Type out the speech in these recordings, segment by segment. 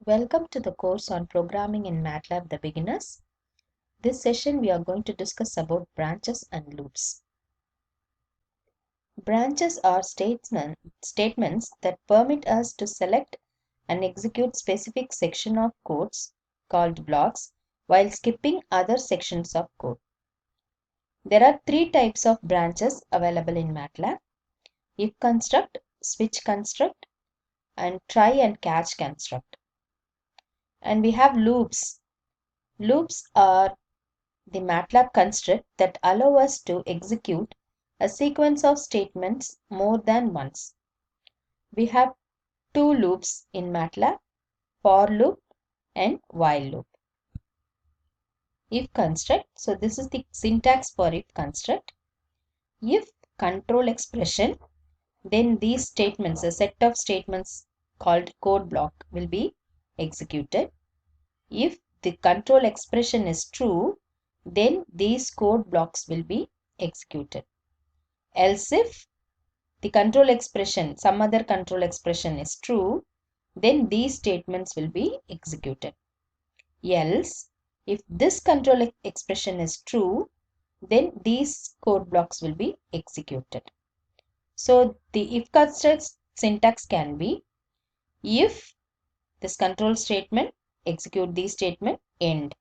Welcome to the course on programming in MATLAB the beginners. This session we are going to discuss about branches and loops. Branches are statements that permit us to select and execute specific section of codes called blocks while skipping other sections of code. There are three types of branches available in MATLAB: if construct, switch construct, and try and catch construct. And we have loops. Loops are the MATLAB construct that allow us to execute a sequence of statements more than once. We have two loops in MATLAB: for loop and while loop. If construct, so this is the syntax for if construct. If control expression, then these statements, a set of statements called code block, will be executed. If the control expression is true, then these code blocks will be executed. Else if the control expression, some other control expression is true, then these statements will be executed. Else, if this control expression is true, then these code blocks will be executed. So the if construct syntax can be: if this control statement, execute the statement, end.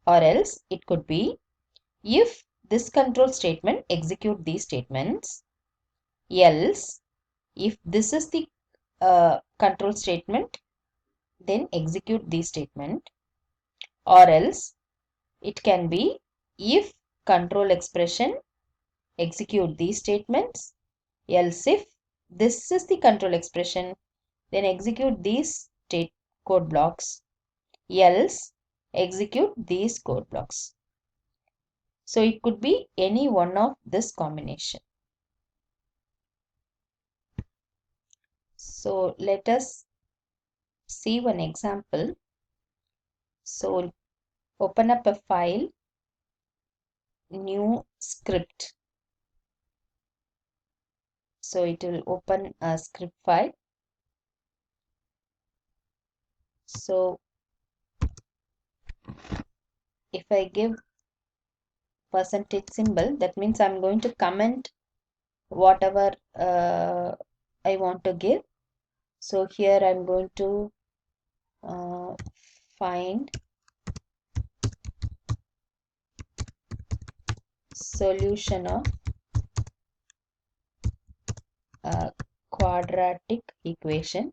Or else it could be: if this control statement, execute these statements. Else, if this is the control statement, then execute the statement. Or else it can be: if control expression, execute these statements. Else if this is the control expression, then execute these code blocks. Else execute these code blocks. So it could be any one of this combination. So let us see one example. So open up a file, new script. So it will open a script file. So if I give percentage symbol, that means I'm going to comment whatever I want to give. So here I'm going to find solution of a quadratic equation.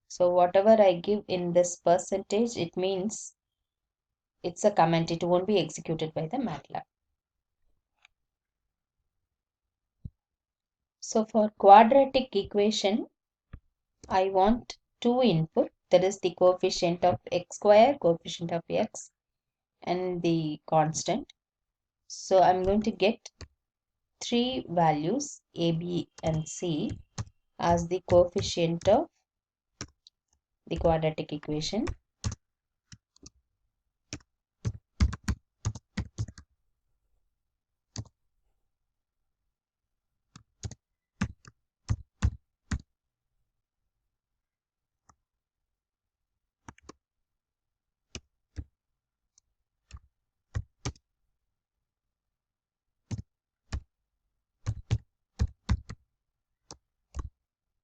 So whatever I give in this percentage, it means it's a comment. It won't be executed by the MATLAB. So for quadratic equation, I want two input, that is the coefficient of x square, coefficient of x, and the constant. So I'm going to get three values, a, b, and c, as the coefficient of the quadratic equation.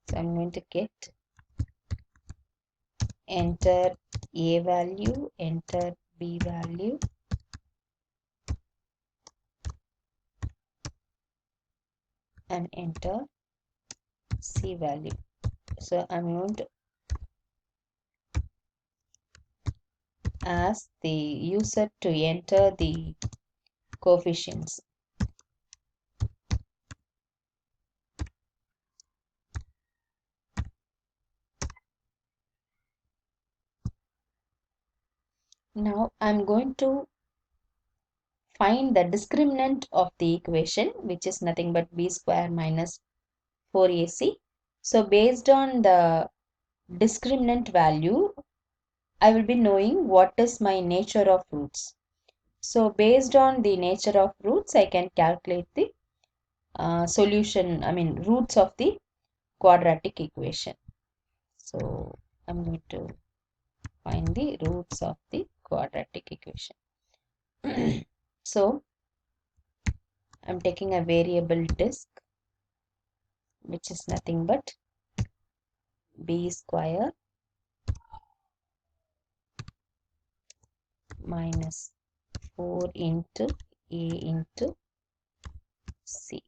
So I'm going to get, enter a value, enter b value, and enter c value. So I'm going to ask the user to enter the coefficients. Now I'm going to find the discriminant of the equation, which is nothing but b square minus 4ac. So based on the discriminant value, I will be knowing what is my nature of roots. So based on the nature of roots, I can calculate the roots of the quadratic equation. So I'm going to find the roots of the quadratic equation. So I'm taking a variable disk, which is nothing but b square minus 4 into a into c.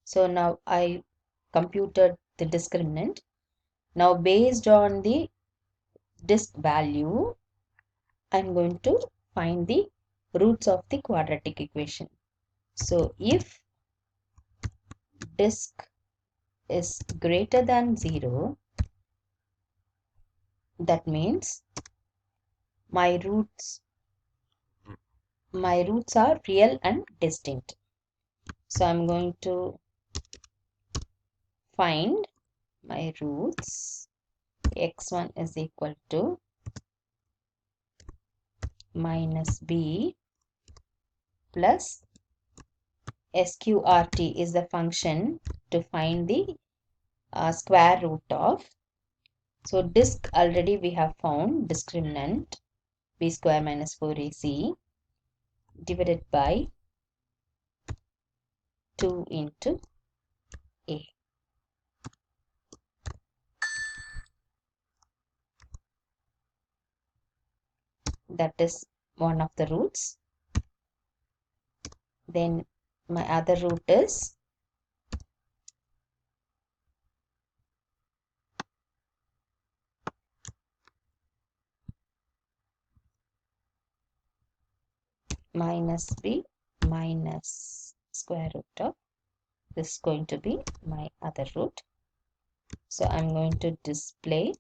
So now I computed the discriminant. Now based on the disk value, I'm going to find the roots of the quadratic equation. So if disk is greater than 0, that means my roots are real and distinct. So I'm going to find my roots. X1 is equal to minus b plus sqrt is the function to find the square root of. So disk already we have found, discriminant b square minus 4ac divided by 2 into a. That is one of the roots. Then my other root is minus b minus square root of, this is going to be my other root. So I'm going to display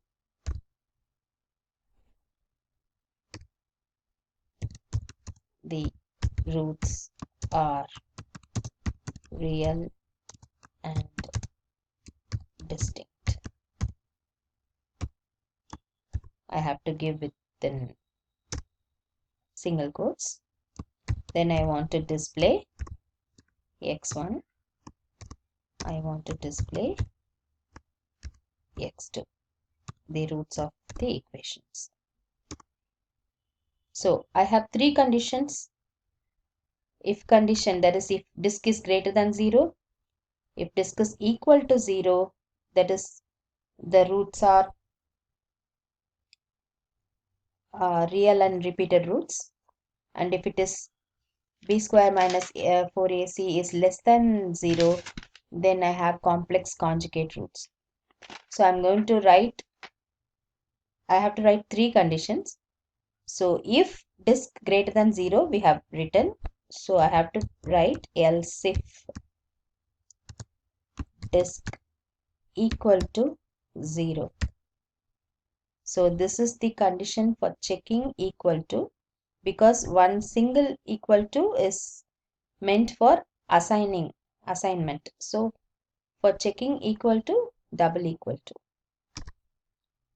the roots are real and distinct. I have to give it in single quotes. Then I want to display x1. I want to display x2, the roots of the equations. So I have three conditions. If condition, that is if disk is greater than 0, if disk is equal to 0, that is the roots are real and repeated roots, and if it is b square minus 4ac is less than 0, then I have complex conjugate roots. So I'm going to write, I have to write three conditions. So if disk greater than 0 we have written, so I have to write else if disk equal to 0. So this is the condition for checking equal to, because one single equal to is meant for assignment. So for checking equal to, double equal to.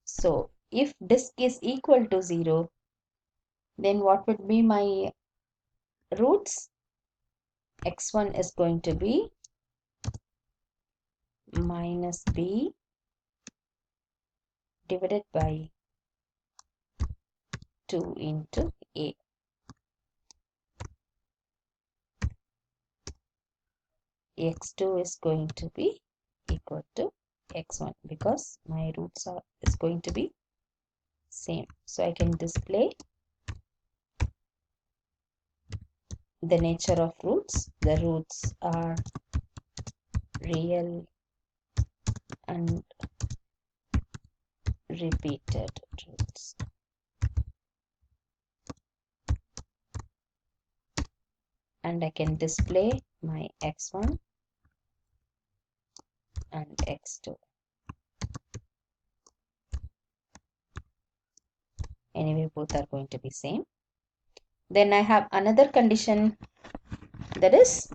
So if disk is equal to 0, then what would be my roots? X1 is going to be minus b divided by 2 into a. X2 is going to be equal to x1 because my roots is going to be same. So I can display the nature of roots. The roots are real and repeated roots. And I can display my x1 and x2. Anyway, both are going to be same. Then I have another condition, that is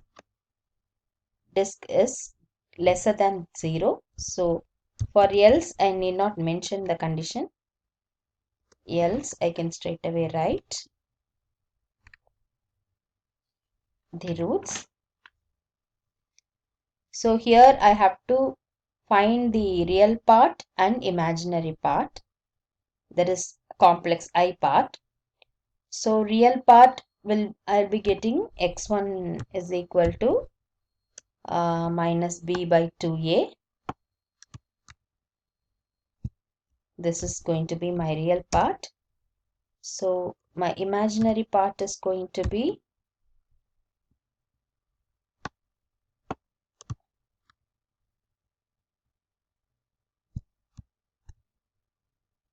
disk is lesser than 0. So For else, I need not mention the condition. Else, I can straight away write the roots. So here I have to find the real part and imaginary part. That is complex I part. So real part I'll be getting x1 is equal to minus b by 2a. This is going to be my real part. So my imaginary part is going to be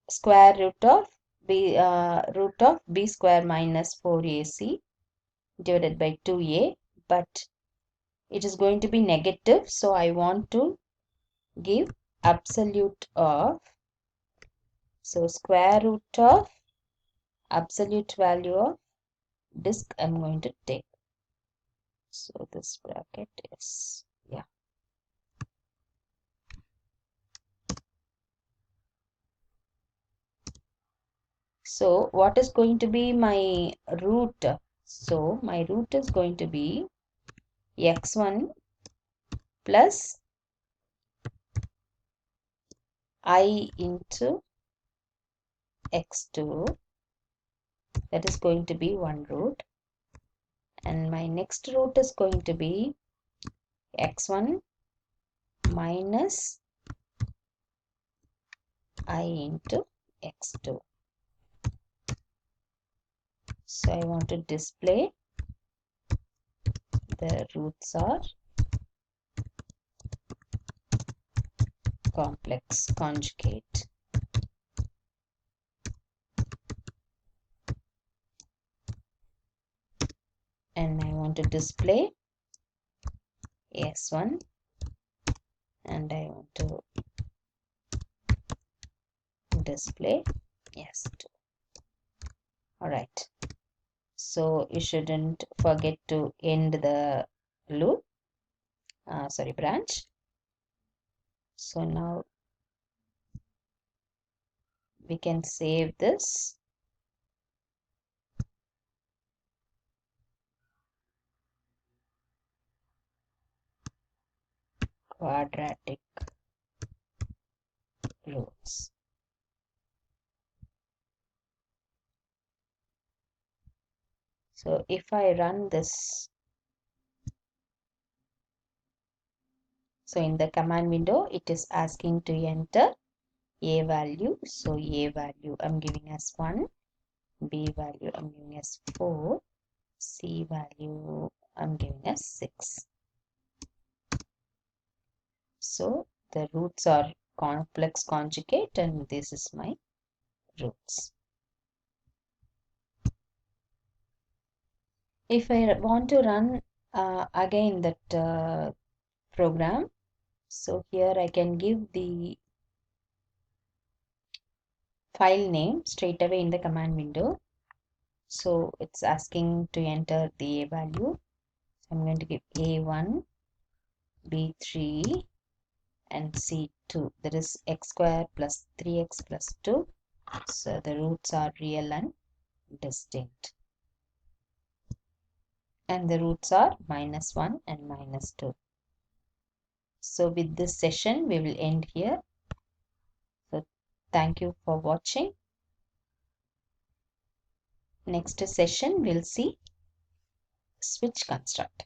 square root of b square minus 4ac divided by 2a, but it is going to be negative, so I want to give absolute of, so square root of absolute value of disk I'm going to take. So this bracket is, yeah. So what is going to be my root? So my root is going to be x1 plus I into x2, that is going to be one root, and my next root is going to be x1 minus I into x2. So I want to display the roots are complex conjugate. And I want to display s1 and I want to display s2. Alright, so you shouldn't forget to end the loop, branch. So now we can save this. Quadratic roots. So if I run this, so in the command window, it is asking to enter a value. So a value I'm giving as 1, b value I'm giving as 4, c value I'm giving as 6. So the roots are complex conjugate and this is my roots. If I want to run again that program, so here I can give the file name straight away in the command window. So it's asking to enter the a value. So I'm going to give a1, b3 and c2. That is x square plus 3x plus 2. So the roots are real and distinct. And the roots are minus 1 and minus 2. So with this session, we will end here. So thank you for watching. Next session, we'll see switch construct.